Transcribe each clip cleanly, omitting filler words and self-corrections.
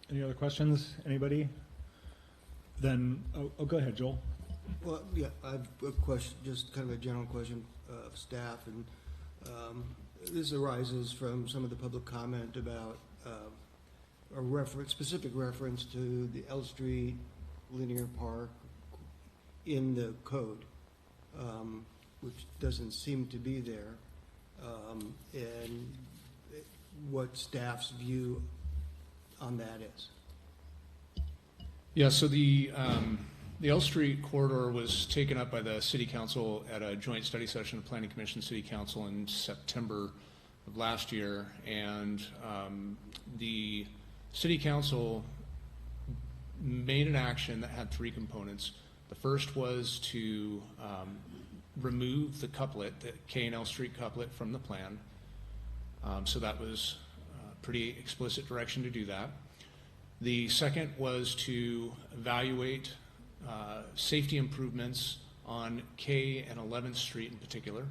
Any other questions? Anybody? Then, go ahead, Joel. Well, yeah, I have a question, just kind of a general question of staff, and this arises from some of the public comment about specific reference to the L Street linear park in the code, which doesn't seem to be there, and what staff's view on that is. Yeah, so the L Street corridor was taken up by the City Council at a joint study session of Planning Commission City Council in September of last year, and the City Council made an action that had three components. The first was to remove the couplet, the K and L Street couplet, from the plan. So that was pretty explicit direction to do that. The second was to evaluate safety improvements on K and 11th Street in particular.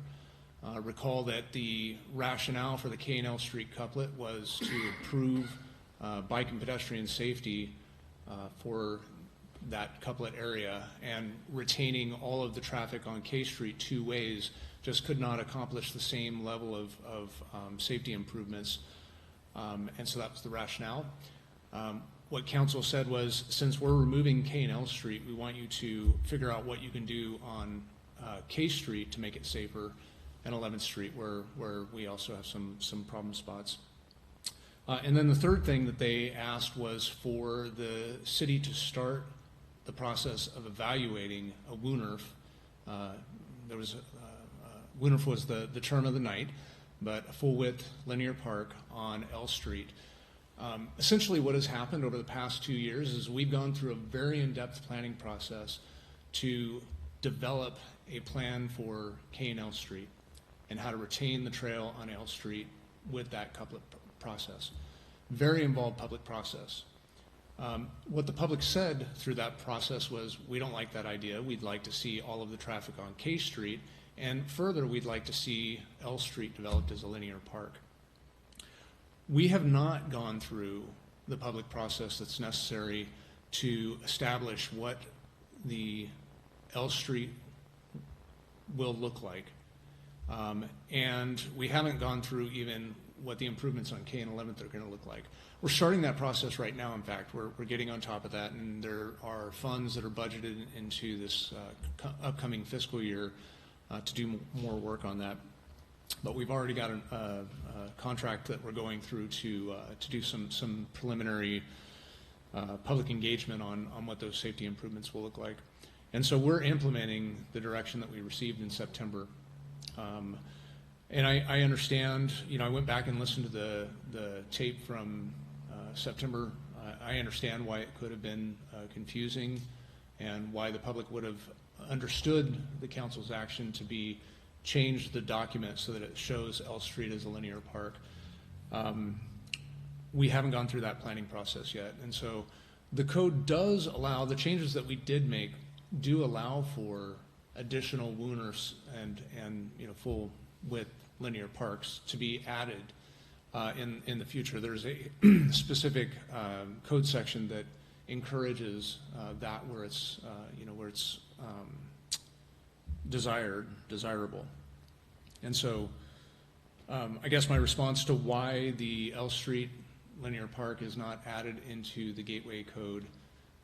Recall that the rationale for the K and L Street couplet was to improve bike and pedestrian safety for that couplet area, and retaining all of the traffic on K Street two ways just could not accomplish the same level of safety improvements. And so that was the rationale. What council said was, since we're removing K and L Street, we want you to figure out what you can do on K Street to make it safer, and 11th Street where we also have some problem spots. And then the third thing that they asked was for the city to start the process of evaluating a woonerf. Woonerf was the term of the night, but a full-width linear park on L Street. Essentially what has happened over the past 2 years is we've gone through a very in-depth planning process to develop a plan for K and L Street and how to retain the trail on L Street with that couplet process. Very involved public process. What the public said through that process was, we don't like that idea. We'd like to see all of the traffic on K Street, and further, we'd like to see L Street developed as a linear park. We have not gone through the public process that's necessary to establish what the L Street will look like. And we haven't gone through even what the improvements on K and 11th are going to look like. We're starting that process right now. In fact, we're getting on top of that, and there are funds that are budgeted into this upcoming fiscal year to do more work on that. But we've already got a contract that we're going through to do some preliminary public engagement on what those safety improvements will look like. And so we're implementing the direction that we received in September. And I understand, I went back and listened to the tape from September. I understand why it could have been confusing, and why the public would have understood the council's action to be change the document so that it shows L Street as a linear park. We haven't gone through that planning process yet, and so the code does allow, the changes that we did make do allow for additional woonerfs and full width linear parks to be added in the future. There's a specific code section that encourages that where it's desirable. And so I guess my response to why the L Street linear park is not added into the Gateway Code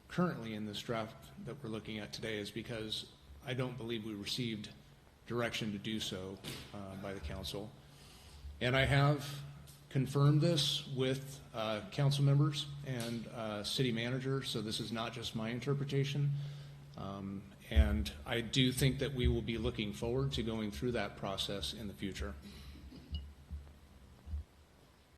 currently in this draft that we're looking at today is because I don't believe we received direction to do so by the council. And I have confirmed this with council members and city manager, so this is not just my interpretation. And I do think that we will be looking forward to going through that process in the future.